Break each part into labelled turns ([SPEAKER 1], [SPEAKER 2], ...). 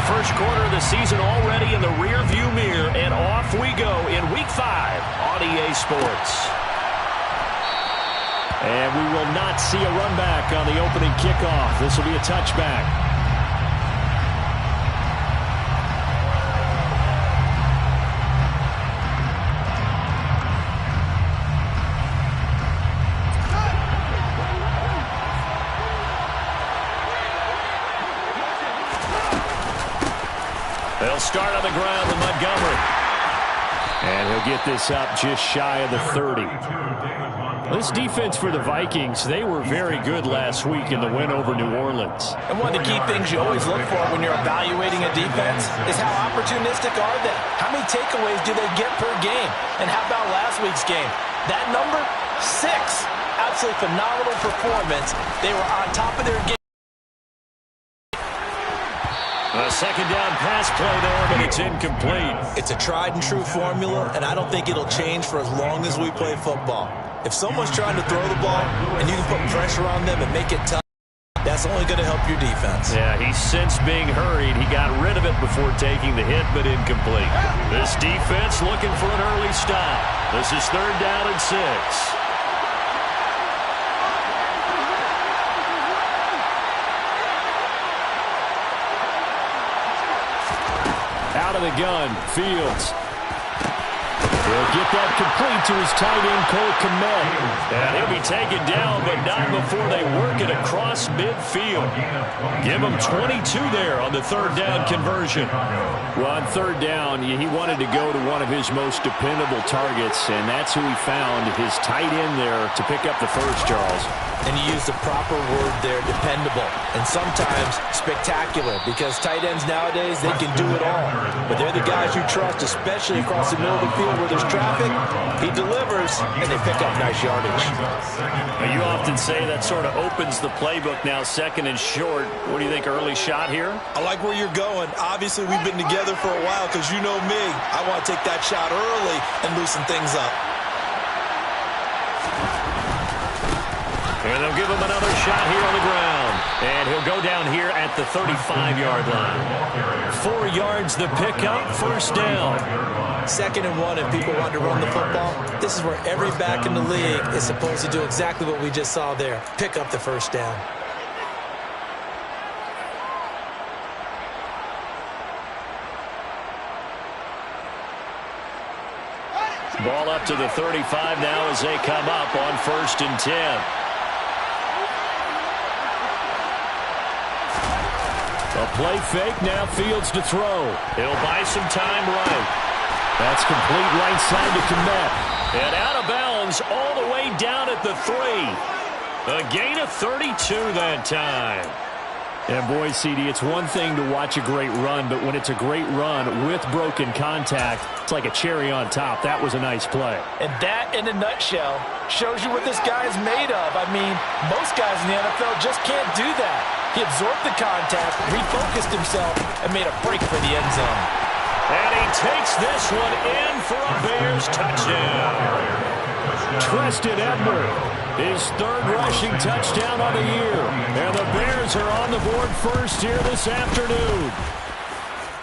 [SPEAKER 1] first quarter of the season already in the rearview mirror, and off we go in Week 5 on EA Sports. And we will not see a run back on the opening kickoff. This will be a touchback. They'll start on the ground with Montgomery. And he'll get this up just shy of the 30. This defense for the Vikings, they were very good last week in the win over New Orleans.
[SPEAKER 2] And one of the key things you always look for when you're evaluating a defense is how opportunistic are they? How many takeaways do they get per game? And how about last week's game? That number, 6. Absolutely phenomenal performance. They were on top of their game.
[SPEAKER 1] A second down pass play there, but it's incomplete.
[SPEAKER 2] It's a tried-and-true formula, and I don't think it'll change for as long as we play football. If someone's trying to throw the ball and you can put pressure on them and make it tough, that's only going to help your defense.
[SPEAKER 1] Yeah, he's since being hurried. He got rid of it before taking the hit, but incomplete. This defense looking for an early stop. This is 3rd down and 6. Out of the gun, Fields. He'll get that complete to his tight end, Cole Kmet. And he'll be taken down, but not before they work it across midfield. Give him 22 there on the 3rd down conversion. Well, on 3rd down, he wanted to go to one of his most dependable targets, and that's who he found, his tight end there, to pick up the first, Charles.
[SPEAKER 2] And you use the proper word there, dependable, and sometimes spectacular, because tight ends nowadays, they can do it all. But they're the guys you trust, especially across the middle of the field where there's traffic. He delivers, and they pick up nice yardage.
[SPEAKER 1] Now, you often say that sort of opens the playbook now, 2nd and short. What do you think, early shot here?
[SPEAKER 2] I like where you're going. Obviously, we've been together for a while, because you know me. I want to take that shot early and loosen things up.
[SPEAKER 1] And they'll give him another shot here on the ground. And he'll go down here at the 35-yard line. 4 yards the pickup, 1st down.
[SPEAKER 2] 2nd and 1 if people want to run the football. This is where every back in the league is supposed to do exactly what we just saw there. Pick up the 1st down.
[SPEAKER 1] Ball up to the 35 now as they come up on 1st and 10. A play fake, now Fields to throw. He'll buy some time right. That's complete right side to Kmet. And out of bounds all the way down at the 3. A gain of 32 that time. And boy, CD, it's one thing to watch a great run, but when it's a great run with broken contact, it's like a cherry on top. That was a nice play.
[SPEAKER 2] And that, in a nutshell, shows you what this guy is made of. I mean, most guys in the NFL just can't do that. He absorbed the contact, refocused himself, and made a break for the end zone.
[SPEAKER 1] And he takes this one in for a Bears touchdown. Treston Edward, his 3rd rushing touchdown on the year. And the Bears are on the board first here this afternoon.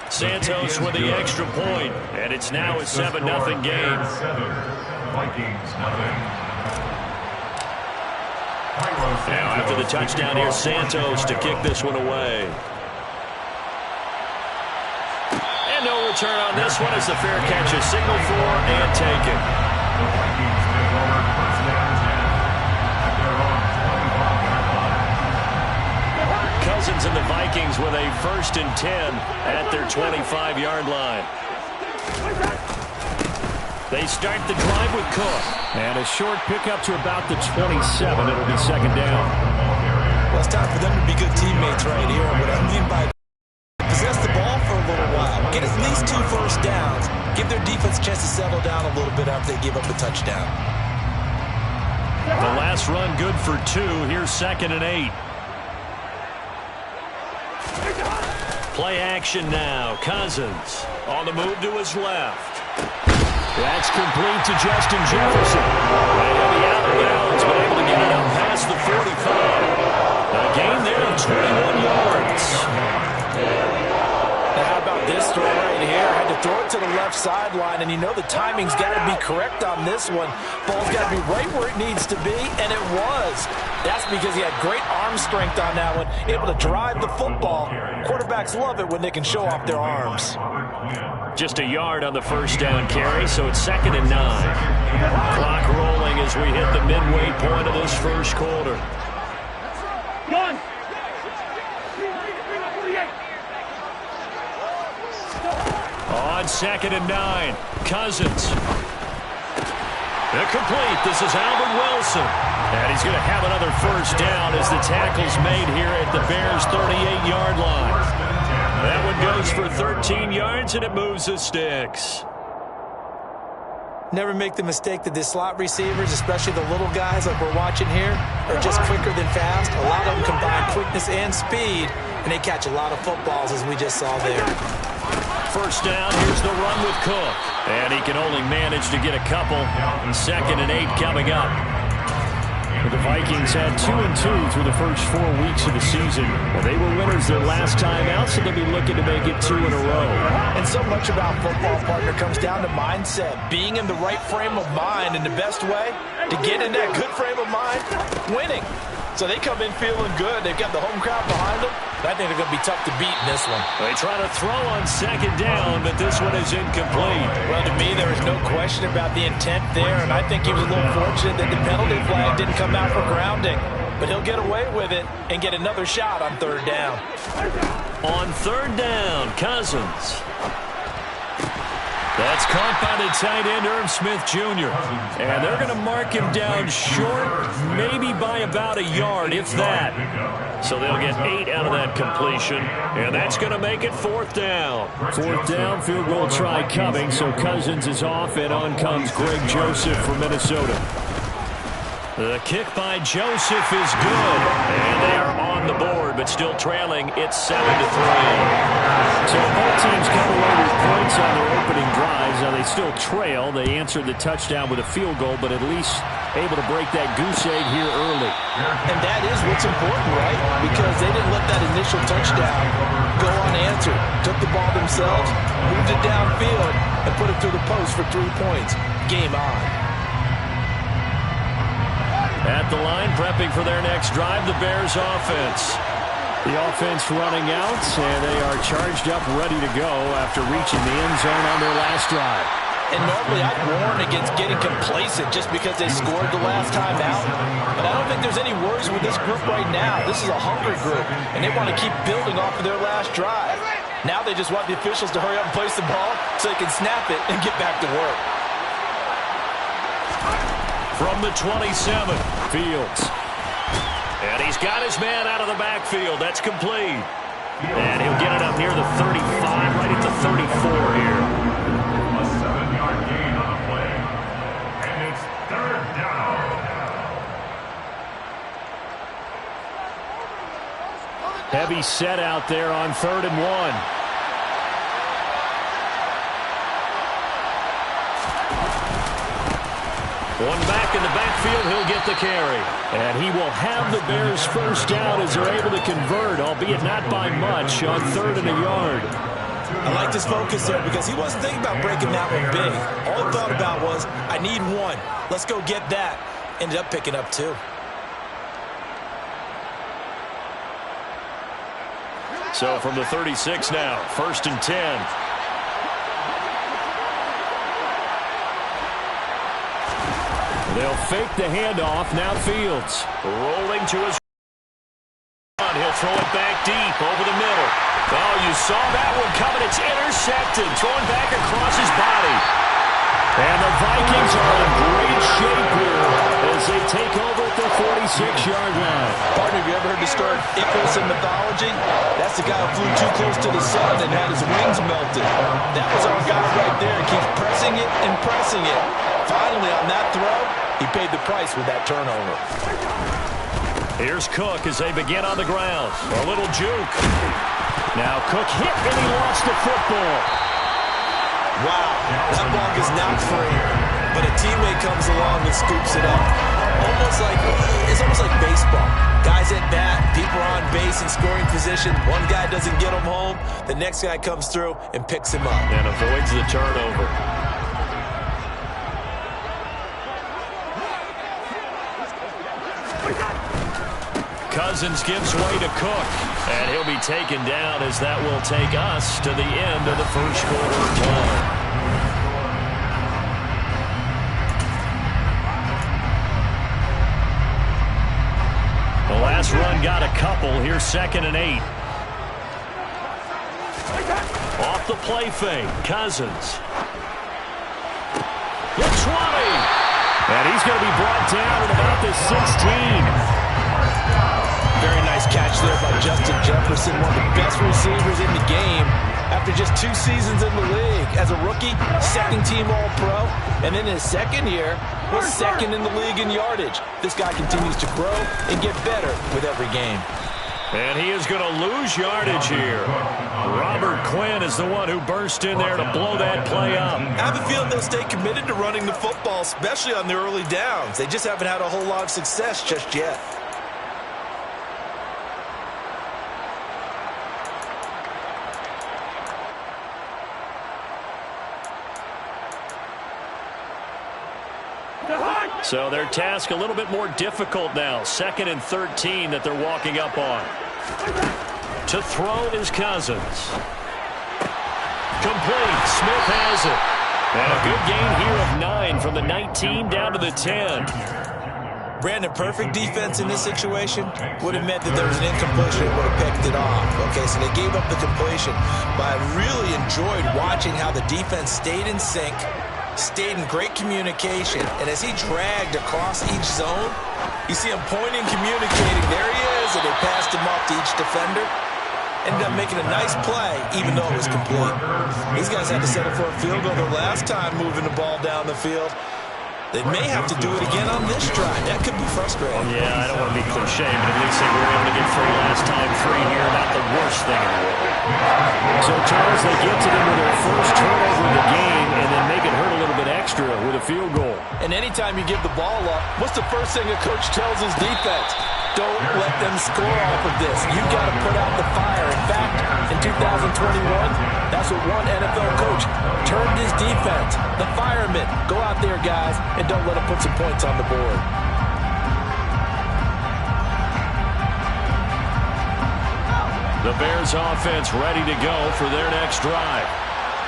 [SPEAKER 1] Santos with the extra point, and it's now a 7-0 game. Now after the touchdown here, Santos to kick this one away. And no return on this one as the fair catch is signaled for and taken. Cousins and the Vikings with a 1st and 10 at their 25-yard line. They start the drive with Cook. And a short pickup to about the 27. It'll be 2nd down.
[SPEAKER 2] Well, it's time for them to be good teammates right here. What I mean by possess the ball for a little while. Get at least 2 first downs. Give their defense a chance to settle down a little bit after they give up a touchdown.
[SPEAKER 1] The last run good for 2. Here's 2nd and 8. Play action now. Cousins on the move to his left. That's complete to Justin Jefferson. And he'll be out of bounds, but able to get it up past the 45. A gain there of 21 yards.
[SPEAKER 2] throw it to the left sideline, and you know the timing's got to be correct on this one. Ball's got to be right where it needs to be, and it was. That's because he had great arm strength on that one, able to drive the football. Quarterbacks love it when they can show off their arms.
[SPEAKER 1] Just a yard on the first down carry, so it's 2nd and 9. Clock rolling as we hit the midway point of this first quarter. On 2nd and 9, Cousins. Incomplete. This is Albert Wilson. And he's going to have another first down as the tackle's made here at the Bears' 38-yard line. That one goes for 13 yards, and it moves the sticks.
[SPEAKER 2] Never make the mistake that the slot receivers, especially the little guys like we're watching here, are just quicker than fast. A lot of them combine quickness and speed, and they catch a lot of footballs, as we just saw there.
[SPEAKER 1] First down, here's the run with Cook. And he can only manage to get a couple. 2nd and 8 coming up. The Vikings had 2-2 through the first 4 weeks of the season. Well, they were winners their last time out, so they'll be looking to make it 2 in a row.
[SPEAKER 2] And so much about football, partner, comes down to mindset. Being in the right frame of mind, and the best way to get in that good frame of mind, winning. So they come in feeling good. They've got the home crowd behind them. I think they're going to be tough to beat in this one.
[SPEAKER 1] They try to throw on 2nd down, but this one is incomplete.
[SPEAKER 2] Well, to me, there is no question about the intent there, and I think he was a little fortunate that the penalty flag didn't come out for grounding. But he'll get away with it and get another shot on 3rd down.
[SPEAKER 1] On 3rd down, Cousins. That's caught by the tight end, Irv Smith Jr. And they're going to mark him down short, maybe by about a yard, if that. So they'll get 8 out of that completion, and that's going to make it 4th down. 4th down, field goal try coming, so Cousins is off, and on comes Greg Joseph from Minnesota. The kick by Joseph is good, and they are on the board, but still trailing. It's 7-3. So both teams come away with points on their opening drives. Now they still trail. They answered the touchdown with a field goal, but at least able to break that goose egg here early.
[SPEAKER 2] And that is what's important, right? Because they didn't let that initial touchdown go unanswered. Took the ball themselves, moved it downfield, and put it through the post for 3 points. Game on.
[SPEAKER 1] At the line, prepping for their next drive, the Bears offense. The offense running out, and they are charged up, ready to go after reaching the end zone on their last drive.
[SPEAKER 2] And normally I'd warn against getting complacent just because they scored the last time out. But I don't think there's any worries with this group right now. This is a hungry group, and they want to keep building off of their last drive. Now they just want the officials to hurry up and place the ball so they can snap it and get back to work.
[SPEAKER 1] From the 27, Fields. And he's got his man out of the backfield. That's complete. And he'll get it up near the 35, right at the 34 here.
[SPEAKER 3] A 7-yard gain on the play. And it's 3rd down.
[SPEAKER 1] Heavy set out there on 3rd and 1. One back in the backfield, he'll get the carry. And he will have the Bears first down as they're able to convert, albeit not by much, on 3rd and a yard.
[SPEAKER 2] I like his focus there because he wasn't thinking about breaking that one big. All he thought about was, I need 1. Let's go get that. Ended up picking up 2.
[SPEAKER 1] So from the 36 now, 1st and 10. They'll fake the handoff. Now Fields rolling to his run. He'll throw it back deep over the middle. Oh, you saw that one coming. It's intercepted. Thrown back across his body. And the Vikings are in great shape here as they take over at the 46-yard line.
[SPEAKER 2] Partner, have you ever heard the story of Icarus in mythology? That's the guy who flew too close to the sun and had his wings melted. That was our guy right there. He keeps pressing it and pressing it. Finally, on that throw, he paid the price with that turnover.
[SPEAKER 1] Here's Cook as they begin on the ground. A little juke. Now Cook hit and he lost the football.
[SPEAKER 2] Wow, that ball is not free, but a teammate comes along and scoops it up. It's almost like baseball. Guys at bat, people are on base in scoring position. One guy doesn't get him home. The next guy comes through and picks him up.
[SPEAKER 1] And avoids the turnover. Cousins gives way to Cook. And he'll be taken down as that will take us to the end of the first quarter of play. The last run got a couple. Here's 2nd and 8. Off the play fake. Cousins. The 20. And he's going to be brought down at about the 16.
[SPEAKER 2] Very nice catch there by Justin Jefferson, one of the best receivers in the game. After just 2 seasons in the league. As a rookie, 2nd-team All-Pro. And in his 2nd year, was 2nd in the league in yardage. This guy continues to grow and get better with every game.
[SPEAKER 1] And he is going to lose yardage here. Robert Quinn is the one who burst in there to blow that play up.
[SPEAKER 2] I have a feeling they'll stay committed to running the football, especially on the early downs. They just haven't had a whole lot of success just yet.
[SPEAKER 1] So their task a little bit more difficult now. 2nd and 13 that they're walking up on. To throw is Cousins. Complete. Smith has it. And a good gain here of 9 from the 19 down to the 10.
[SPEAKER 2] Brandon, perfect defense in this situation would have meant that there was an incompletion and would have picked it off. Okay, so they gave up the completion. But I really enjoyed watching how the defense stayed in sync, stayed in great communication, and as he dragged across each zone, you see him pointing, communicating. There he is, and they passed him off to each defender. Ended up making a nice play, even though it was complete. These guys had to settle for a field goal the last time moving the ball down the field. They may have to do it again on this drive. That could be frustrating.
[SPEAKER 1] Yeah, I don't want to be cliche, but at least they were able to get 3 last time. 3 here, not the worst thing in the world. So, Charles, they get to them with their first turnover of the game and then make it hurt a little bit extra with a field goal.
[SPEAKER 2] And anytime you give the ball up, what's the first thing a coach tells his defense? Don't let them score off of this. You've got to put out the fire. In fact, in 2021, that's what one NFL coach termed his defense. The firemen. Go out there, guys, and don't let them put some points on the board.
[SPEAKER 1] The Bears offense ready to go for their next drive.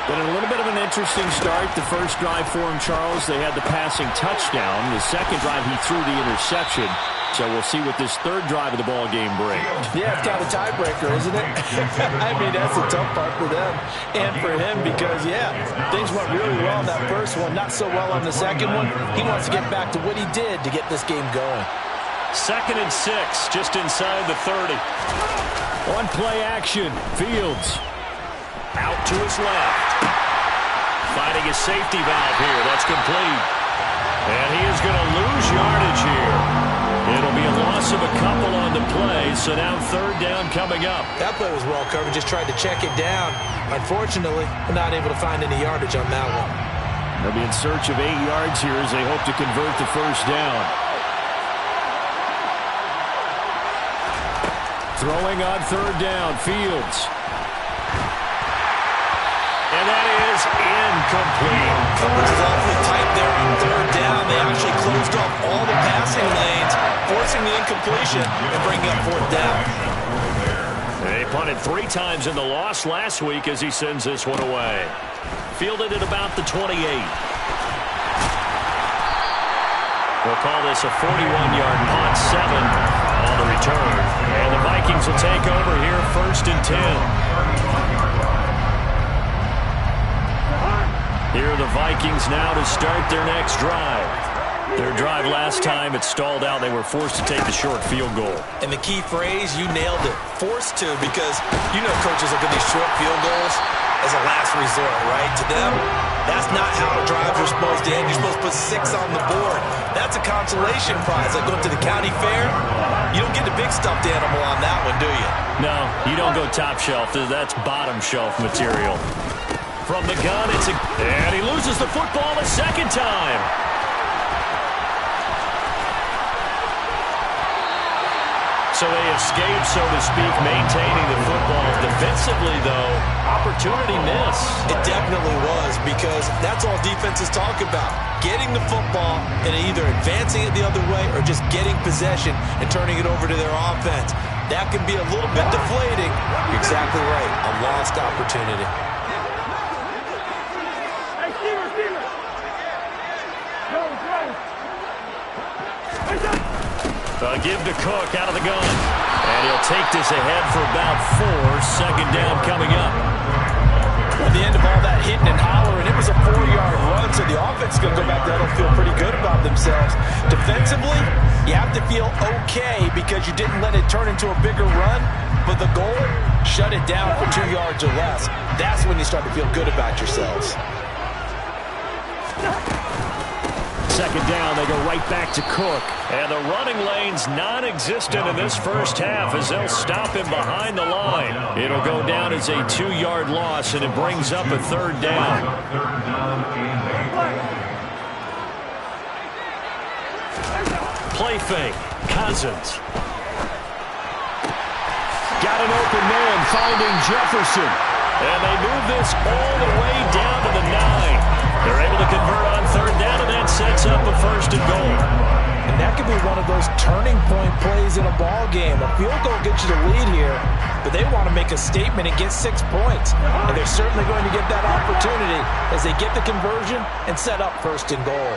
[SPEAKER 4] But a little bit of an interesting start. The first drive for him, Charles, they had the passing touchdown. The second drive, he threw the interception. So we'll see what this third drive of the ball game brings.
[SPEAKER 2] Yeah, it's kind of a tiebreaker, isn't it? I mean, that's the tough part for them and for him because, yeah, things went really well in that first one, not so well on the second one. He wants to get back to what he did to get this game going.
[SPEAKER 1] 2nd and 6, just inside the 30.
[SPEAKER 4] On play action, Fields.
[SPEAKER 1] Out to his left. Finding a safety valve here. That's complete. And he is going to lose yardage here. It'll be a loss of a couple on the play, so now 3rd down coming up.
[SPEAKER 2] That play was well covered, just tried to check it down. Unfortunately, we're not able to find any yardage on that one.
[SPEAKER 4] They'll be in search of 8 yards here as they hope to convert the first down. Throwing on 3rd down, Fields.
[SPEAKER 1] And that is incomplete.
[SPEAKER 2] Coverage is awfully tight there on 3rd down. They actually closed off all the passing lanes, forcing the incompletion and bringing up 4th down.
[SPEAKER 1] They punted 3 times in the loss last week as he sends this one away. Fielded at about the 28. We'll call this a 41-yard punt, 7 on the return. And the Vikings will take over here, 1st and 10. Here are the Vikings now to start their next drive. Their drive last time, it stalled out. They were forced to take the short field goal.
[SPEAKER 2] And the key phrase, you nailed it. Forced to, because you know coaches look at these short field goals as a last resort, right? To them, that's not how drives are supposed to end. You're supposed to put 6 on the board. That's a consolation prize. Like going to the county fair, you don't get the big stuffed animal on that one, do you?
[SPEAKER 1] No, you don't go top shelf. That's bottom shelf material. From the gun, and he loses the football a 2nd time. So they escape, so to speak, maintaining the football. Defensively, though, opportunity miss.
[SPEAKER 2] It definitely was, because that's all defenses talk about. Getting the football and either advancing it the other way or just getting possession and turning it over to their offense. That can be a little bit deflating. You're exactly right. A lost opportunity.
[SPEAKER 1] Give to Cook out of the gun. And he'll take this ahead for about 4. Second down coming up.
[SPEAKER 2] At the end of all that hitting and hollering, it was a 4-yard run, so the offense is going to go back there and feel pretty good about themselves. Defensively, you have to feel okay because you didn't let it turn into a bigger run, but the goal, shut it down for 2 yards or less. That's when you start to feel good about yourselves.
[SPEAKER 1] Second down, they go right back to Cook. And the running lane's non-existent in this first half as they'll stop him behind the line. It'll go down as a 2-yard loss, and it brings up a third down. Play fake. Cousins. Got an open man finding Jefferson. And they move this all the way down to the 9. They're able to convert on third down, and that sets up a first and goal.
[SPEAKER 2] And that could be one of those turning point plays in a ball game. A field goal gets you the lead here, but they want to make a statement and get 6 points. And they're certainly going to get that opportunity as they get the conversion and set up first and goal.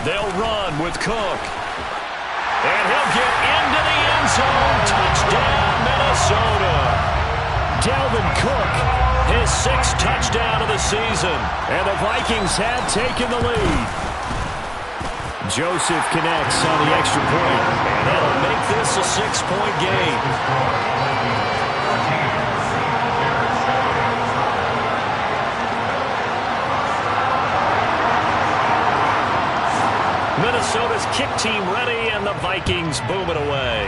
[SPEAKER 1] They'll run with Cook. And he'll get into the end zone. Touchdown, Minnesota. Dalvin Cook, his 6th touchdown of the season. And the Vikings have taken the lead. Joseph connects on the extra point. And that'll make this a 6-point game. Minnesota's kick team ready, and the Vikings boom it away.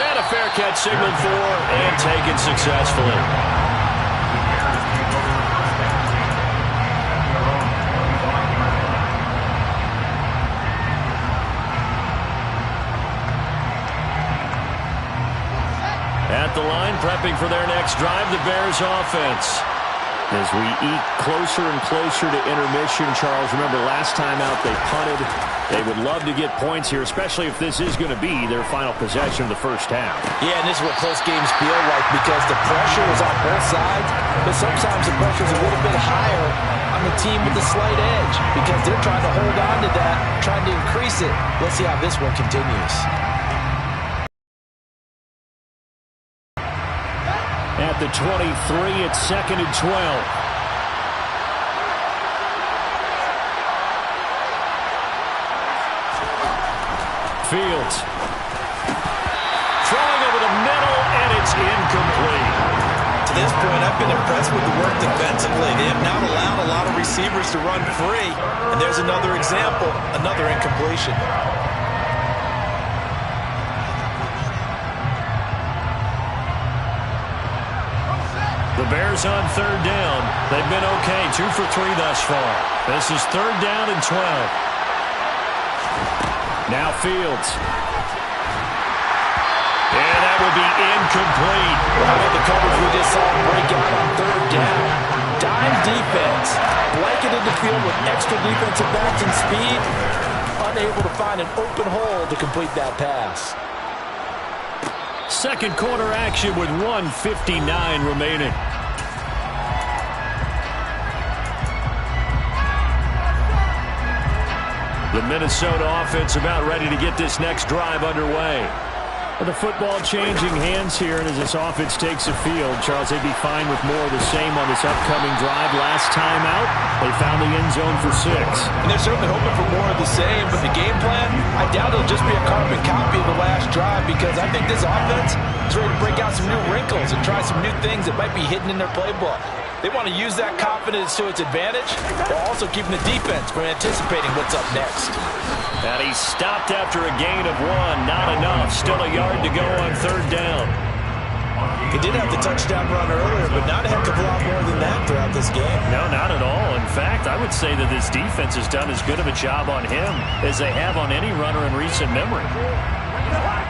[SPEAKER 1] And a fair catch signaled for and taken successfully. At the line, prepping for their next drive, the Bears offense. As we eat closer and closer to intermission, Charles, remember last time out they punted. They would love to get points here, especially if this is going to be their final possession of the first half.
[SPEAKER 2] Yeah, and this is what close games feel like because the pressure is on both sides, but sometimes the pressure is a little bit higher on the team with the slight edge because they're trying to hold on to that, trying to increase it. Let's see how this one continues.
[SPEAKER 1] At the 23, it's 2nd and 12. Fields. Throwing over the middle, and it's incomplete.
[SPEAKER 2] To this point, I've been impressed with the work defensively. They have not allowed a lot of receivers to run free. And there's another example, another incompletion.
[SPEAKER 1] The Bears on third down. They've been okay, 2 for 3 thus far. This is 3rd down and 12. Now Fields. And that will be incomplete.
[SPEAKER 2] Well, the coverage we just saw break out on 3rd down. Dime defense, blanketed the field with extra defensive backs and speed, unable to find an open hole to complete that pass.
[SPEAKER 1] Second quarter action with 1:59 remaining. The Minnesota offense about ready to get this next drive underway. With the football changing hands here, and as this offense takes the field, Charles, they'd be fine with more of the same on this upcoming drive. Last time out, they found the end zone for 6.
[SPEAKER 2] And they're certainly hoping for more of the same, but the game plan, I doubt it'll just be a carbon copy of the last drive because I think this offense is ready to break out some new wrinkles and try some new things that might be hidden in their playbook. They want to use that confidence to its advantage while also keeping the defense from anticipating what's up next.
[SPEAKER 1] And he stopped after a gain of 1. Not enough. Still a yard to go on 3rd down.
[SPEAKER 2] He did have the touchdown run earlier, but not a heck of a lot more than that throughout this game.
[SPEAKER 1] No, not at all. In fact, I would say that this defense has done as good of a job on him as they have on any runner in recent memory.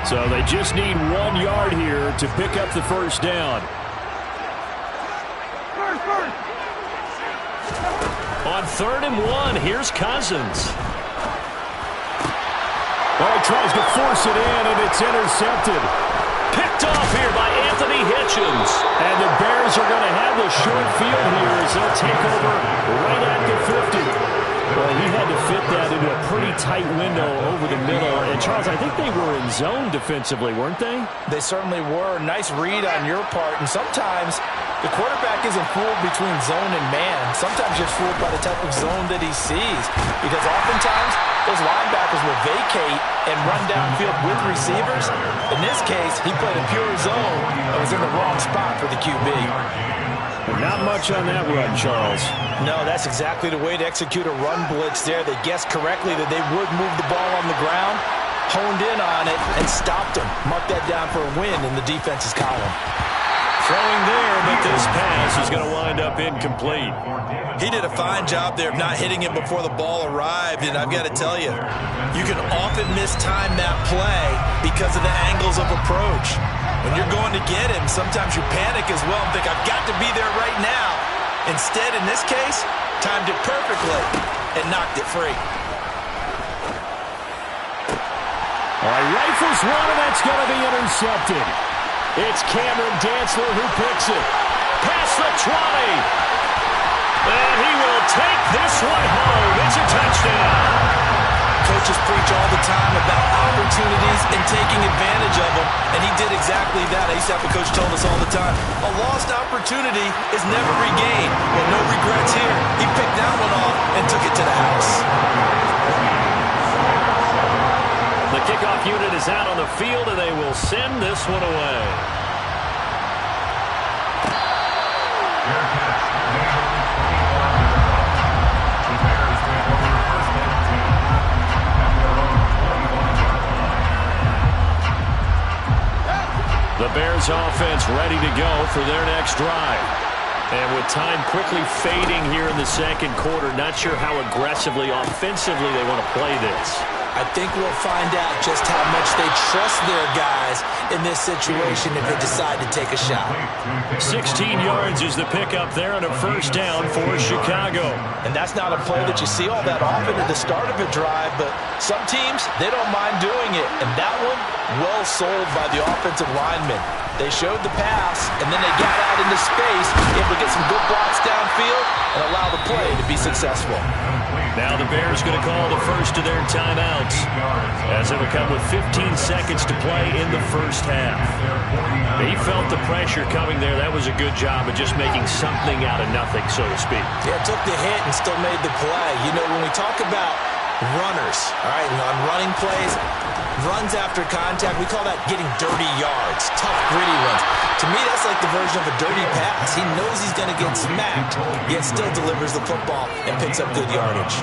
[SPEAKER 1] So they just need 1 yard here to pick up the first down. On 3rd and 1, here's Cousins.
[SPEAKER 4] Oh, he tries to force it in, and it's intercepted.
[SPEAKER 1] Picked off here by Anthony Hitchens.
[SPEAKER 4] And the Bears are going to have the short field here as they'll take over right at the 50. Well, he had to fit that into a pretty tight window over the middle. And, Charles, I think they were in zone defensively, weren't they?
[SPEAKER 2] They certainly were. Nice read on your part. And sometimes the quarterback isn't fooled between zone and man. Sometimes you're fooled by the type of zone that he sees. Because oftentimes those linebackers will vacate and run downfield with receivers. In this case, he played a pure zone and was in the wrong spot for the QB.
[SPEAKER 4] Not much on that run, Charles.
[SPEAKER 2] No, that's exactly the way to execute a run blitz there. They guessed correctly that they would move the ball on the ground, honed in on it, and stopped him. Mark that down for a win in the defense's column.
[SPEAKER 1] Throwing there, but this pass is going to wind up incomplete.
[SPEAKER 2] He did a fine job there of not hitting him before the ball arrived, and I've got to tell you, you can often mistime that play because of the angles of approach. When you're going to get him, sometimes you panic as well and think, I've got to be there right now. Instead, in this case, timed it perfectly and knocked it free.
[SPEAKER 4] All right, rifles one, and that's going to be intercepted.
[SPEAKER 1] It's Cameron Dantzler who picks it. Past the 20. And he will take this one home. It's a touchdown.
[SPEAKER 2] Coaches preach all the time about opportunities and taking advantage of them, and he did exactly that. I used to have a coach tell us all the time, a lost opportunity is never regained. Well, no regrets here. He picked that one off and took it to the house.
[SPEAKER 1] The kickoff unit is out on the field, and they will send this one away. The Bears offense ready to go for their next drive. And with time quickly fading here in the second quarter, not sure how aggressively, offensively they want to play this.
[SPEAKER 2] I think we'll find out just how much they trust their guys in this situation if they decide to take a shot.
[SPEAKER 1] 16 yards is the pickup there on a first down for Chicago.
[SPEAKER 2] And that's not a play that you see all that often at the start of a drive, but some teams, they don't mind doing it. And that one, well sold by the offensive lineman. They showed the pass, and then they got out into space, able to get some good blocks downfield, and allow the play to be successful.
[SPEAKER 1] Now the Bears going to call the first of their timeouts, as it'll come with 15 seconds to play in the first half. He felt the pressure coming there. That was a good job of just making something out of nothing, so to speak.
[SPEAKER 2] Yeah, took the hit and still made the play. You know, when we talk about runners, all right, and on running plays, runs after contact, we call that getting dirty yards, tough, gritty runs. To me, that's like the version of a dirty pass. He knows he's going to get smacked, yet still delivers the football and picks up good yardage.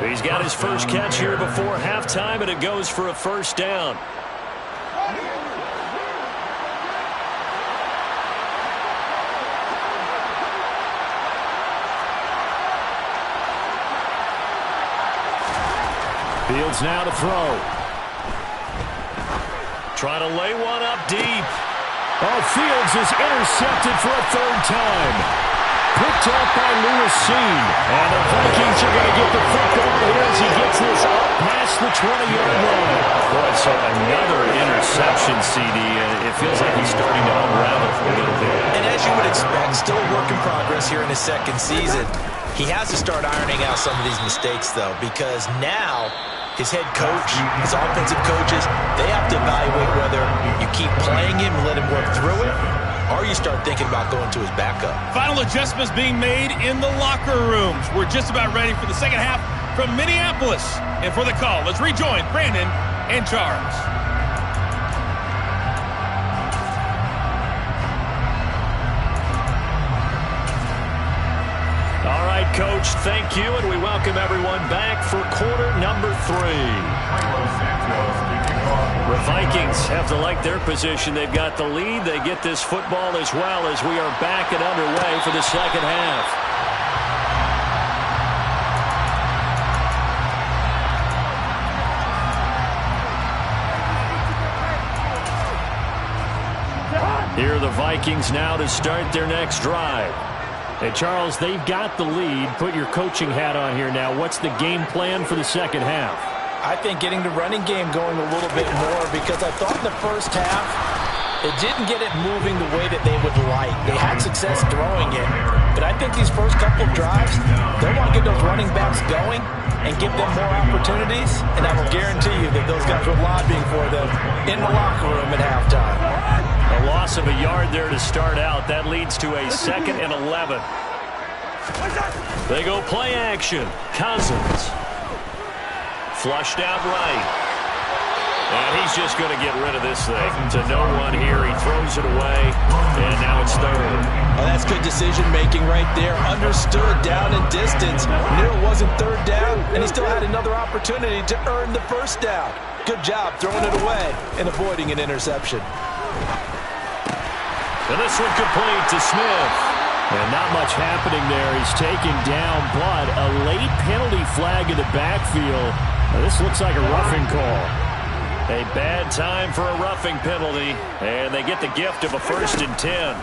[SPEAKER 1] He's got his first catch here before halftime, and it goes for a first down. Fields now to throw. Trying to lay one up deep.
[SPEAKER 4] Oh, Fields is intercepted for a third time. Picked off by Lewis Cine. And the Vikings are going to get the football here as he gets this up past the 20-yard line.
[SPEAKER 1] Boy, so another interception, CD. It feels like he's starting to unravel a little bit.
[SPEAKER 2] And as you would expect, still a work in progress here in his second season. He has to start ironing out some of these mistakes, though, because now his head coach, his offensive coaches, they have to evaluate whether you keep playing him and let him work through it, or you start thinking about going to his backup.
[SPEAKER 5] Final adjustments being made in the locker rooms. We're just about ready for the second half from Minneapolis. And for the call, let's rejoin Brandon and Charles.
[SPEAKER 1] All right, Coach, thank you, and we welcome everyone back for quarter number 3. The Vikings have to like their position. They've got the lead. They get this football as well as we are back and underway for the second half. Here are the Vikings now to start their next drive.
[SPEAKER 4] Hey, Charles, they've got the lead. Put your coaching hat on here now. What's the game plan for the second half?
[SPEAKER 2] I think getting the running game going a little bit more, because I thought in the first half it didn't get it moving the way that they would like. They had success throwing it, but I think these first couple of drives, they want to get those running backs going and give them more opportunities, and I will guarantee you that those guys were lobbying for them in the locker room at halftime.
[SPEAKER 1] A loss of a yard there to start out. That leads to a 2nd and 11. They go play action. Cousins. Flushed out right. And he's just going to get rid of this thing. To no one here. He throws it away. And now it's 3rd.
[SPEAKER 2] Oh, that's good decision-making right there. Understood down and distance. Knew it wasn't 3rd down, and he still had another opportunity to earn the 1st down. Good job throwing it away and avoiding an interception.
[SPEAKER 1] And this one complete to Smith.
[SPEAKER 4] And not much happening there. He's taken down, but a late penalty flag in the backfield. Now, this looks like a roughing call.
[SPEAKER 1] A bad time for a roughing penalty. And they get the gift of a 1st and 10.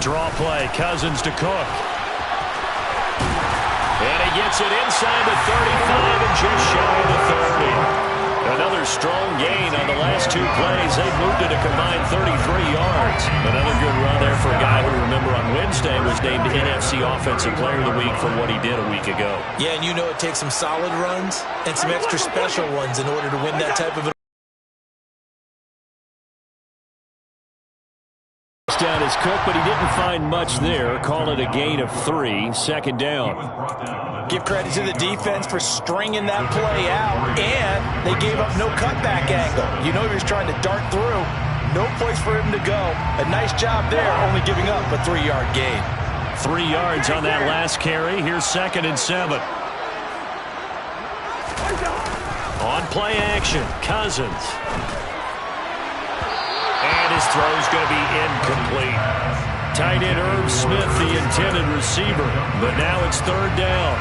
[SPEAKER 1] Draw play. Cousins to Cook. And he gets it inside the 35 and just shy of the 30. Another strong gain on the last 2 plays. They've moved it a combined 33 yards. Another good run there for a guy who, remember, on Wednesday was named NFC Offensive Player of the Week for what he did a week ago.
[SPEAKER 2] Yeah, and you know it takes some solid runs and some extra special ones in order to win that type of
[SPEAKER 4] down his Cook, but he didn't find much there. Call it a gain of 3, 2nd down.
[SPEAKER 2] Give credit to the defense for stringing that play out, and they gave up no cutback angle. You know he was trying to dart through. No place for him to go. A nice job there, only giving up a 3-yard gain.
[SPEAKER 1] 3 yards on that last carry. Here's 2nd and 7. On play action, Cousins. And his throw's going to be incomplete. Tight end Irv Smith, the intended receiver. But now it's 3rd down.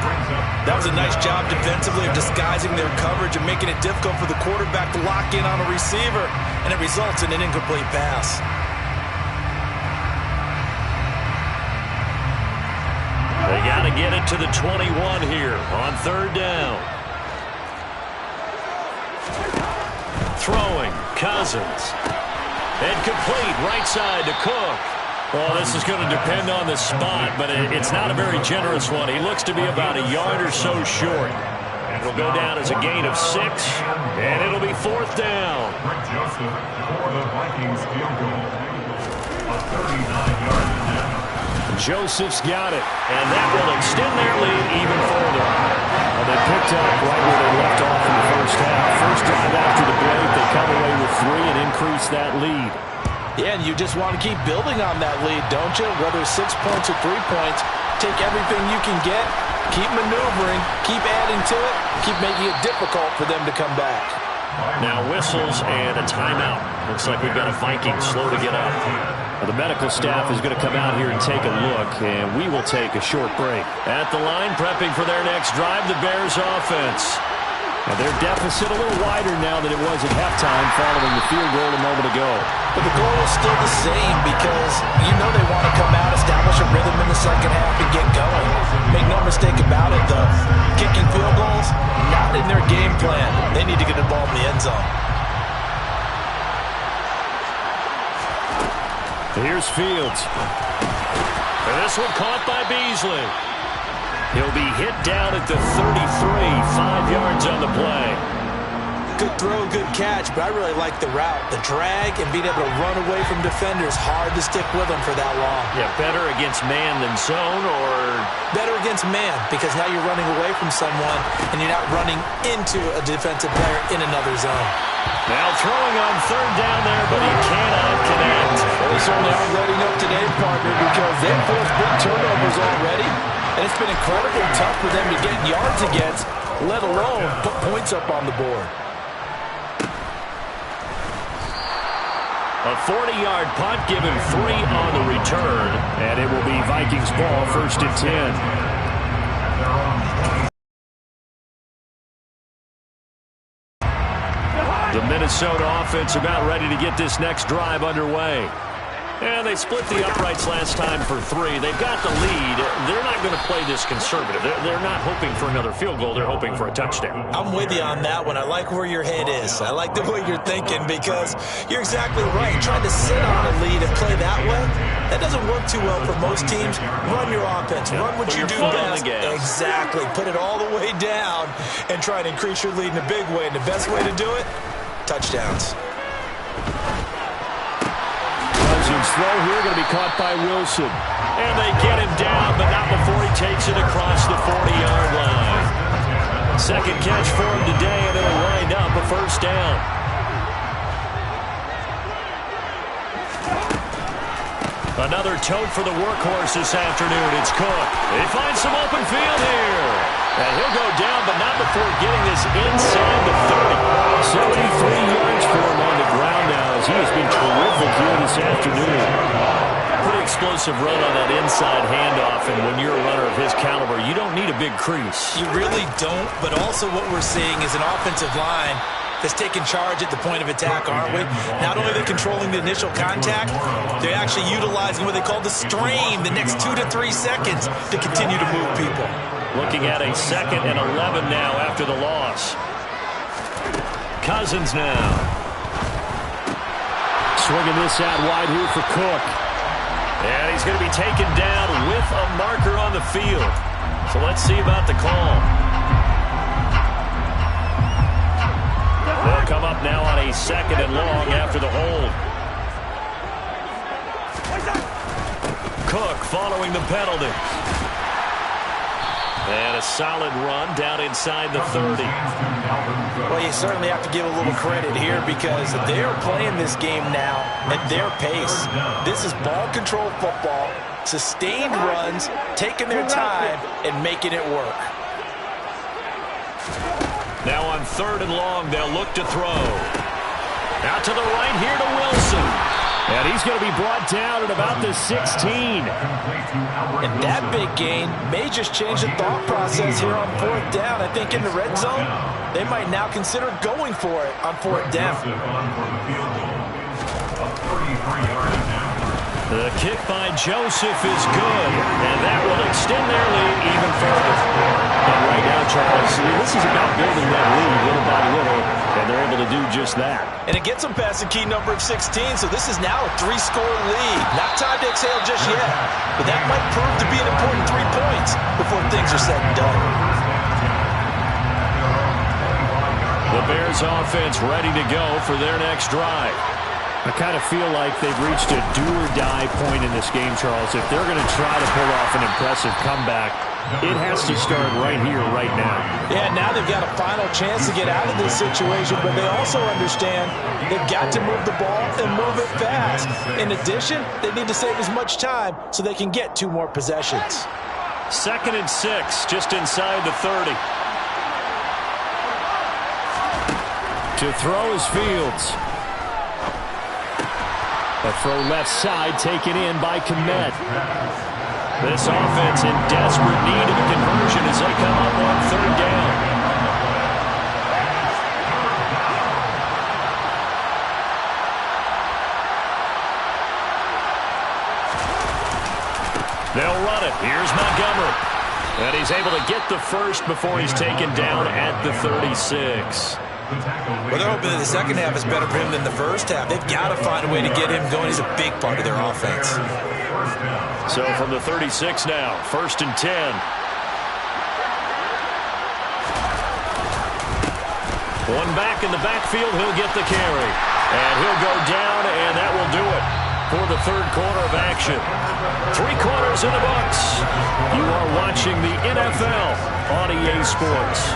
[SPEAKER 2] That was a nice job defensively of disguising their coverage and making it difficult for the quarterback to lock in on a receiver. And it results in an incomplete pass.
[SPEAKER 1] They got to get it to the 21 here on 3rd down. Throwing, Cousins. And complete, right side to Cook. Well, this is going to depend on the spot, but it's not a very generous one. He looks to be about a yard or so short. It'll go down as a gain of 6, and it'll be 4th down.
[SPEAKER 3] Greg Joseph for the Vikings field goal. A 39-yard attempt.
[SPEAKER 4] Joseph's got it.
[SPEAKER 1] And that will extend their lead even further.
[SPEAKER 4] Well, they picked up right where they left off in the first half. First drive after the break, they come away with 3 and increase that lead.
[SPEAKER 2] Yeah, and you just want to keep building on that lead, don't you? Whether it's 6 points or 3 points, take everything you can get, keep maneuvering, keep adding to it, keep making it difficult for them to come back.
[SPEAKER 1] Now whistles and a timeout. Looks like we've got a Viking slow to get up.
[SPEAKER 4] Well, the medical staff is going to come out here and take a look, and we will take a short break.
[SPEAKER 1] At the line, prepping for their next drive, the Bears offense.
[SPEAKER 4] Now their deficit a little wider now than it was at halftime following the field goal a moment ago.
[SPEAKER 2] But the goal is still the same because you know they want to come out, establish a rhythm in the second half, and get going. Make no mistake about it, though. Kicking field goals, not in their game plan. They need to get the ball in the end zone.
[SPEAKER 4] Here's Fields.
[SPEAKER 1] And this one caught by Beasley. He'll be hit down at the 33, 5 yards on the play.
[SPEAKER 2] Good throw, good catch, but I really like the route. The drag and being able to run away from defenders, hard to stick with them for that long.
[SPEAKER 1] Yeah, better against man than zone, or?
[SPEAKER 2] Better against man, because now you're running away from someone and you're not running into a defensive player in another zone.
[SPEAKER 1] Now throwing on 3rd down there, but he cannot connect.
[SPEAKER 2] Well, they certainly aren't letting up today, partner, because they've forced big turnovers already. And it's been incredibly tough for them to get yards against, let alone put points up on the board.
[SPEAKER 1] A 40-yard punt, given 3 on the return.
[SPEAKER 4] And it will be Vikings ball, 1st and 10.
[SPEAKER 1] The Minnesota offense about ready to get this next drive underway. And they split the uprights last time for 3. They've got the lead. They're not going to play this conservative. They're not hoping for another field goal. They're hoping for a touchdown.
[SPEAKER 2] I'm with you on that one. I like where your head is. I like the way you're thinking because you're exactly right. Trying to sit on a lead and play that way, that doesn't work too well for most teams. Run your offense. Run what you do best. Exactly. Put it all the way down and try to increase your lead in a big way. And the best way to do it, touchdowns.
[SPEAKER 4] Throw here going to be caught by Wilson.
[SPEAKER 1] And they get him down, but not before he takes it across the 40-yard line. Second catch for him today, and it'll wind up a 1st down. Another tote for the workhorse this afternoon. It's Cook. They find some open field here. And he'll go down, but not before getting this inside the 30.
[SPEAKER 4] 73 yards for him on the ground now as he has been terrific here this afternoon.
[SPEAKER 1] Pretty explosive run on that inside handoff, and when you're a runner of his caliber, you don't need a big crease.
[SPEAKER 2] You really don't, but also what we're seeing is an offensive line that's taking charge at the point of attack, aren't we? Not only are they controlling the initial contact, they're actually utilizing what they call the strain, the next 2 to 3 seconds to continue to move people.
[SPEAKER 1] Looking at a 2nd and 11 now after the loss. Cousins now.
[SPEAKER 4] Swinging this out wide here for Cook.
[SPEAKER 1] And he's going to be taken down with a marker on the field. So let's see about the call. They'll come up now on a 2nd and long after the hold. Cook following the penalty. And a solid run down inside the 30.
[SPEAKER 2] Well, you certainly have to give a little credit here because they're playing this game now at their pace. This is ball control football, sustained runs, taking their time, and making it work.
[SPEAKER 1] Now on 3rd and long, they'll look to throw. Out to the right here to Wilson.
[SPEAKER 4] And he's going to be brought down at about the 16.
[SPEAKER 2] And that big gain may just change the thought process here on 4th down. I think in the red zone, they might now consider going for it on 4th down.
[SPEAKER 1] The kick by Joseph is good, and that will extend their lead even further.
[SPEAKER 4] And right now, Charles, this is about building that lead little by little, and they're able to do just that.
[SPEAKER 2] And it gets them past the key number of 16, so this is now a 3-score lead. Not time to exhale just yet, but that might prove to be an important 3 points before things are said and done.
[SPEAKER 1] The Bears offense ready to go for their next drive.
[SPEAKER 4] I kind of feel like they've reached a do-or-die point in this game, Charles. If they're going to try to pull off an impressive comeback, it has to start right here, right now.
[SPEAKER 2] Yeah, now they've got a final chance to get out of this situation, but they also understand they've got to move the ball and move it fast. In addition, they need to save as much time so they can get 2 more possessions.
[SPEAKER 1] 2nd and 6, just inside the 30.
[SPEAKER 4] To throw is Fields. A throw left side taken in by Kmet.
[SPEAKER 1] This offense in desperate need of a conversion as they come up on 3rd down. They'll run it. Here's Montgomery. And he's able to get the first before he's taken down at the 36.
[SPEAKER 2] Well, they're hoping that the second half is better for him than the first half. They've got to find a way to get him going. He's a big part of their offense.
[SPEAKER 1] So from the 36 now, 1st and 10. One back in the backfield, he'll get the carry. And he'll go down, and that will do it for the 3rd quarter of action. 3 quarters in the books. You are watching the NFL on EA Sports.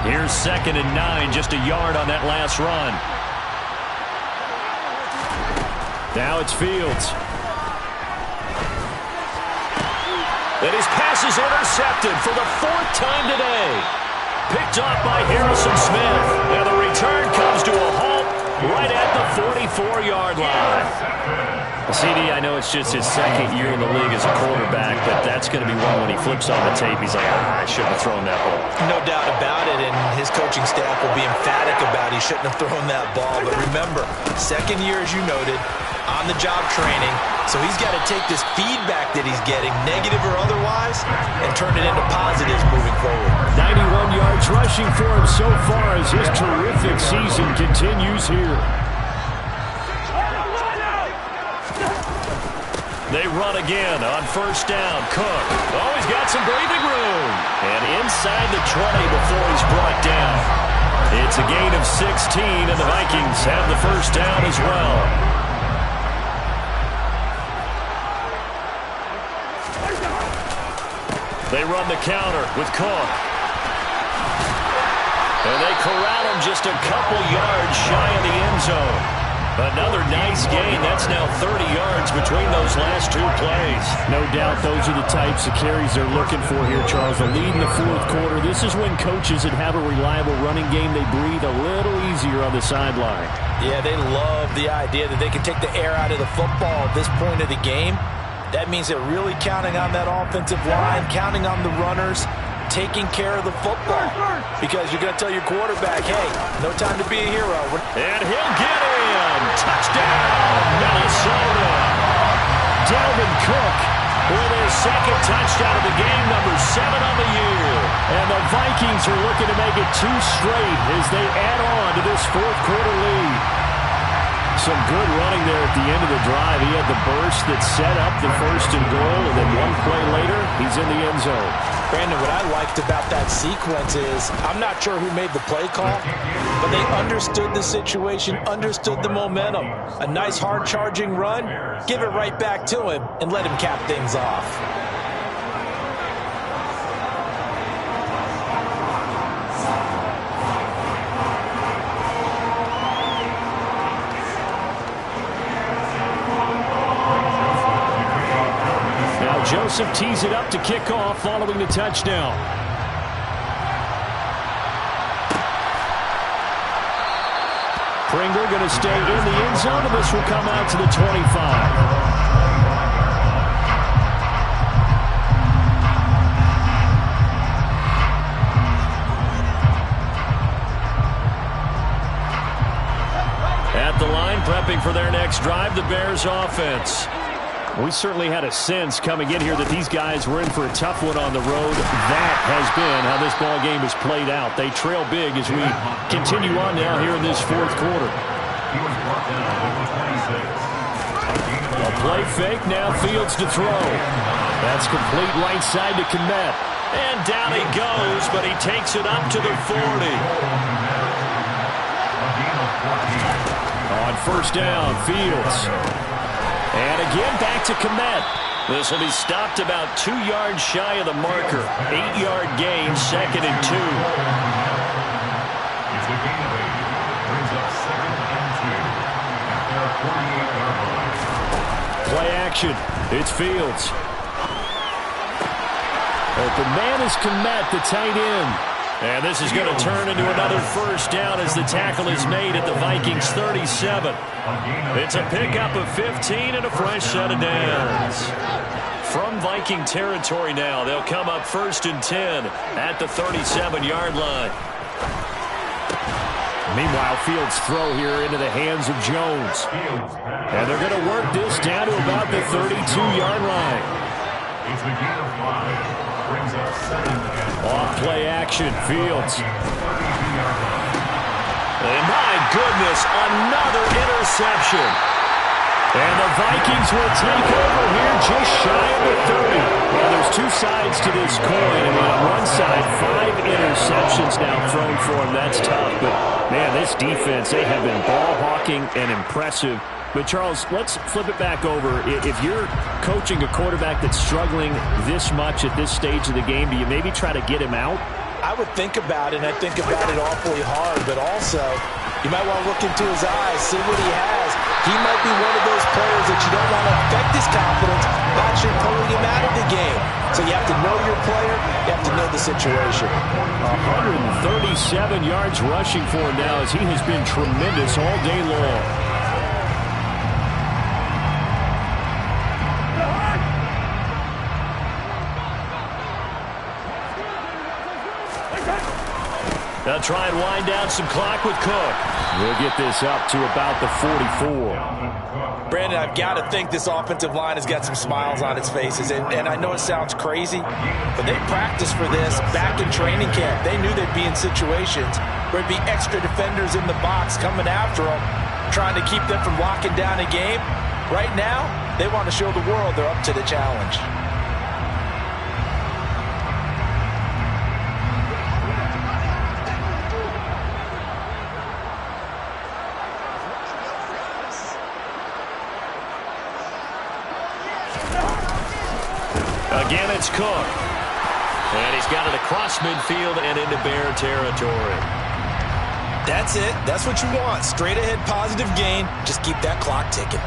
[SPEAKER 1] Here's 2nd and 9, just a yard on that last run.
[SPEAKER 4] Now it's Fields.
[SPEAKER 1] And his pass is intercepted for the 4th time today. Picked off by Harrison Smith. And the return comes to a halt right at the 44-yard line. CD, I know it's just his 2nd year in the league as a quarterback, but that's going to be one when he flips on the tape. He's like, I shouldn't have thrown that ball.
[SPEAKER 2] No doubt about it, and his coaching staff will be emphatic about he shouldn't have thrown that ball. But remember, 2nd year, as you noted, on-the-job training, so he's got to take this feedback that he's getting, negative or otherwise, and turn it into positives moving forward.
[SPEAKER 4] 91 yards rushing for him so far as his terrific season continues here.
[SPEAKER 1] They run again on 1st down. Cook. Oh, he's got some breathing room. And inside the 20 before he's brought down. It's a gain of 16, and the Vikings have the 1st down as well. They run the counter with Cook. And they corral him just a couple yards shy of the end zone. Another nice gain. That's now 30 yards between those last 2 plays.
[SPEAKER 4] No doubt those are the types of carries they're looking for here, Charles. The lead in the 4th quarter. This is when coaches that have a reliable running game, they breathe a little easier on the sideline.
[SPEAKER 2] Yeah, they love the idea that they can take the air out of the football at this point of the game. That means they're really counting on that offensive line, counting on the runners, taking care of the football. Because you're going to tell your quarterback, hey, no time to be a hero.
[SPEAKER 1] And he'll get in. Touchdown, Minnesota.
[SPEAKER 4] Dalvin Cook
[SPEAKER 1] with his 2nd touchdown of the game, number 7 on the year.
[SPEAKER 4] And the Vikings are looking to make it 2 straight as they add on to this 4th quarter lead. Some good running there at the end of the drive. He had the burst that set up the 1st and goal, and then 1 play later, he's in the end zone.
[SPEAKER 2] Brandon, what I liked about that sequence is I'm not sure who made the play call, but they understood the situation, understood the momentum. A nice hard-charging run, give it right back to him, and let him cap things off.
[SPEAKER 4] Joseph tees it up to kick off following the touchdown. Pringle going to stay in the end zone, and this will come out to the 25. At the line, prepping for their next drive, the Bears offense. We certainly had a sense coming in here that these guys were in for a tough one on the road. That has been how this ball game has played out. They trail big as we continue on now here in this 4th quarter. A play fake, now Fields to throw. That's complete right side to Kmet.
[SPEAKER 1] And down he goes, but he takes it up to the 40.
[SPEAKER 4] On 1st down, Fields. And again, back to Kmet.
[SPEAKER 1] This will be stopped about 2 yards shy of the marker. 8-yard gain, 2nd and 2.
[SPEAKER 3] It's a gain of 8. Brings up 2nd and 2 at their 48-yard line.
[SPEAKER 4] Play action. It's Fields. Open man is Kmet, the tight end.
[SPEAKER 1] And this is going to turn into another 1st down as the tackle is made at the Vikings 37. It's a pickup of 15 and a fresh set of downs. From Viking territory now, they'll come up 1st and 10 at the 37-yard line.
[SPEAKER 4] Meanwhile, Fields' throw here into the hands of Jones. And they're going to work this down to about the 32-yard line.
[SPEAKER 3] It's a gain of 5. Brings up 2nd and 1.
[SPEAKER 4] Off play action, Fields.
[SPEAKER 1] And my goodness, another interception.
[SPEAKER 4] And the Vikings will take over here just shy of the 30. Well, there's 2 sides to this coin. I mean, on one side, 5 interceptions now thrown for him. That's tough. But, man, this defense, they have been ball hawking and impressive. But, Charles, let's flip it back over. If you're coaching a quarterback that's struggling this much at this stage of the game, do you maybe try to get him out?
[SPEAKER 2] I would think about it, and I think about it awfully hard. But also, you might want to look into his eyes, see what he has. He might be one of those players that you don't want to affect his confidence by actually pulling him out of the game. So you have to know your player. You have to know the situation.
[SPEAKER 4] 137 yards rushing for him now as he has been tremendous all day long. They'll try and wind down some clock with Cook. We'll get this up to about the 44.
[SPEAKER 2] Brandon, I've got to think this offensive line has got some smiles on its faces. And I know it sounds crazy, but they practiced for this back in training camp. They knew they'd be in situations where it'd be extra defenders in the box coming after them, trying to keep them from locking down a game. Right now, they want to show the world they're up to the challenge.
[SPEAKER 4] Again, it's Cook. And he's got it across midfield and into Bear territory.
[SPEAKER 2] That's it. That's what you want. Straight ahead positive gain. Just keep that clock ticking.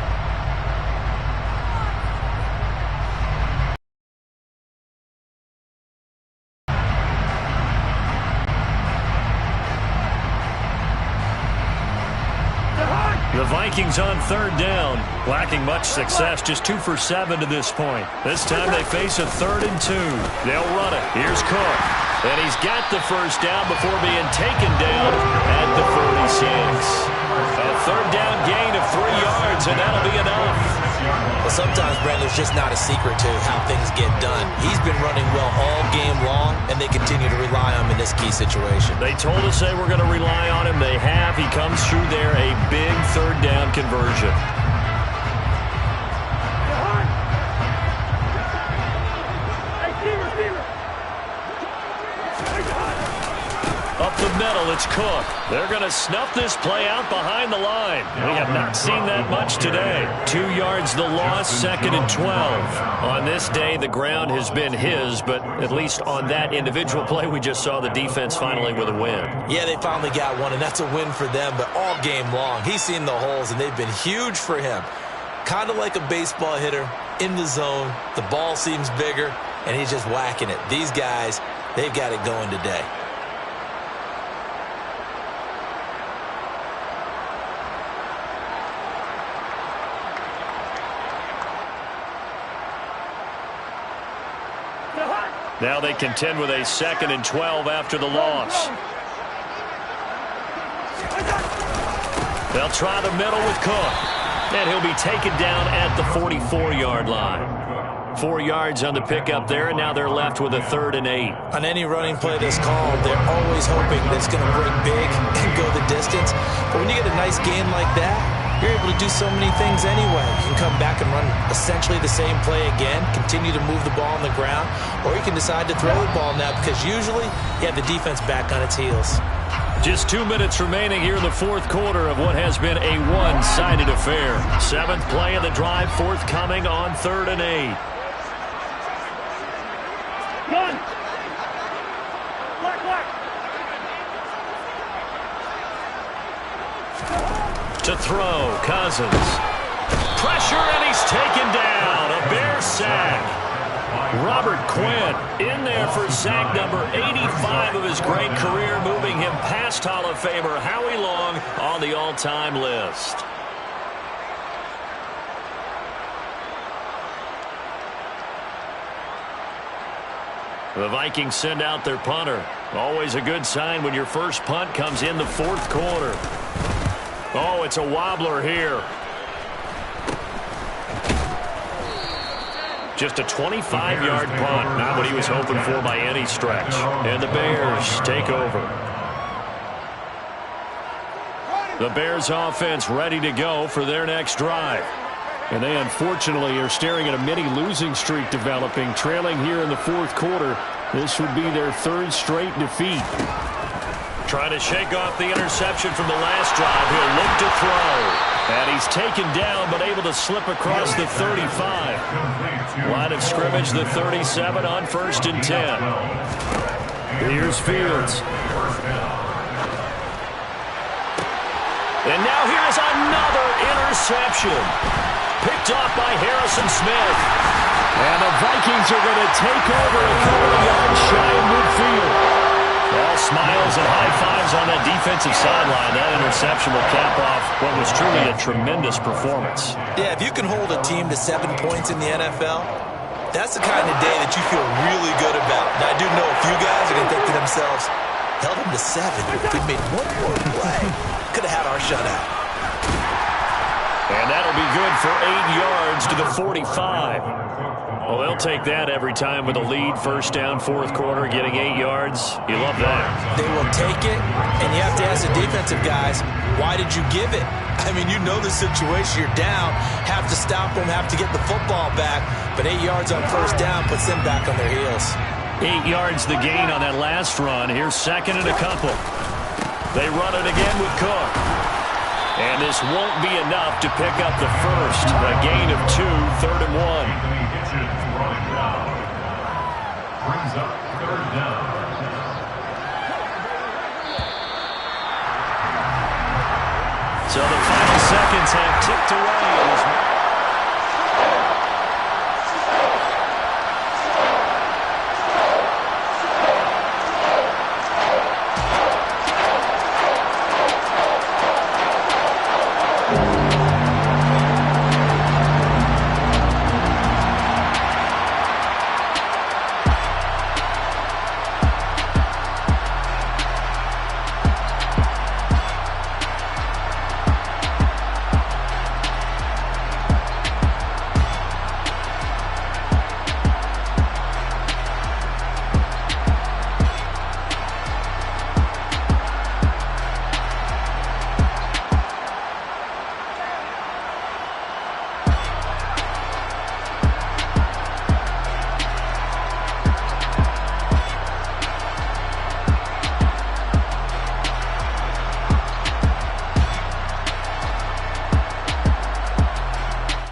[SPEAKER 4] The Vikings on third down, lacking much success, just 2 for 7 to this point. This time they face a 3rd and 2. They'll run it. Here's Cook. And he's got the first down before being taken down at the 46. A 3rd down gain of 3 yards, and that'll be enough.
[SPEAKER 2] Well, sometimes, Brent, there's just not a secret to how things get done. He's been running well all game long, and they continue to rely on him in this key situation.
[SPEAKER 4] They told us they were going to rely on him. They have. He comes through there, a big 3rd down conversion. Up the middle, it's Cook. They're going to snuff this play out behind the line. We have not seen that much today. 2 yards the loss, 2nd and 12. On this day, the ground has been his, but at least on that individual play, we just saw the defense finally with a win.
[SPEAKER 2] Yeah, they finally got one, and that's a win for them, but all game long, he's seen the holes, and they've been huge for him. Kind of like a baseball hitter in the zone. The ball seems bigger, and he's just whacking it. These guys, they've got it going today.
[SPEAKER 4] Now they contend with a 2nd and 12 after the loss. They'll try the middle with Cook. And he'll be taken down at the 44-yard line. 4 yards on the pickup there, and now they're left with a 3rd and 8.
[SPEAKER 2] On any running play that's called, they're always hoping that it's going to break big and go the distance. But when you get a nice gain like that, you're able to do so many things anyway. You can come back and run essentially the same play again, continue to move the ball on the ground, or you can decide to throw the ball now because usually you have the defense back on its heels.
[SPEAKER 4] Just 2 minutes remaining here in the 4th quarter of what has been a one-sided affair. 7th play of the drive forthcoming on 3rd and 8.
[SPEAKER 6] Gun! Black.
[SPEAKER 4] To throw, Cousins. Pressure, and he's taken down. A Bear sack. Robert Quinn in there for sack number 85 of his great career, moving him past Hall of Famer Howie Long on the all-time list. The Vikings send out their punter. Always a good sign when your first punt comes in the 4th quarter. Oh, it's a wobbler here. Just a 25-yard punt. Not what he was hoping for by any stretch. And the Bears take over. The Bears offense ready to go for their next drive. And they unfortunately are staring at a mini losing streak developing, trailing here in the 4th quarter. This would be their 3rd straight defeat. Trying to shake off the interception from the last drive. He'll look to throw. And he's taken down but able to slip across the 35. Line of scrimmage, the 37 on 1st and 10. Here's Fields. And now here's another interception. Picked
[SPEAKER 1] picked off by Harrison Smith. And the Vikings are going to take over a couple of yards shy of midfield. All smiles and high fives on that defensive sideline. That interception will cap off what was truly a tremendous performance.
[SPEAKER 2] Yeah, if you can hold a team to 7 points in the NFL, that's the kind of day that you feel really good about. Now, I do know a few guys are going to think to themselves, held them to 7. If we'd made one more play, could have had our shutout.
[SPEAKER 1] And that'll be good for 8 yards to the 45. Well, they'll take that every time with a lead, first down, fourth quarter, getting 8 yards. You love that.
[SPEAKER 2] They will take it, and you have to ask the defensive guys, why did you give it? I mean, you know the situation. You're down, have to stop them, have to get the football back, but 8 yards on first down puts them back on their heels.
[SPEAKER 1] 8 yards the gain on that last run. Here's second and a couple. They run it again with Cook. And this won't be enough to pick up the first. A gain of 2, third and 1.
[SPEAKER 3] Brings up third down.
[SPEAKER 1] So the final seconds have ticked away.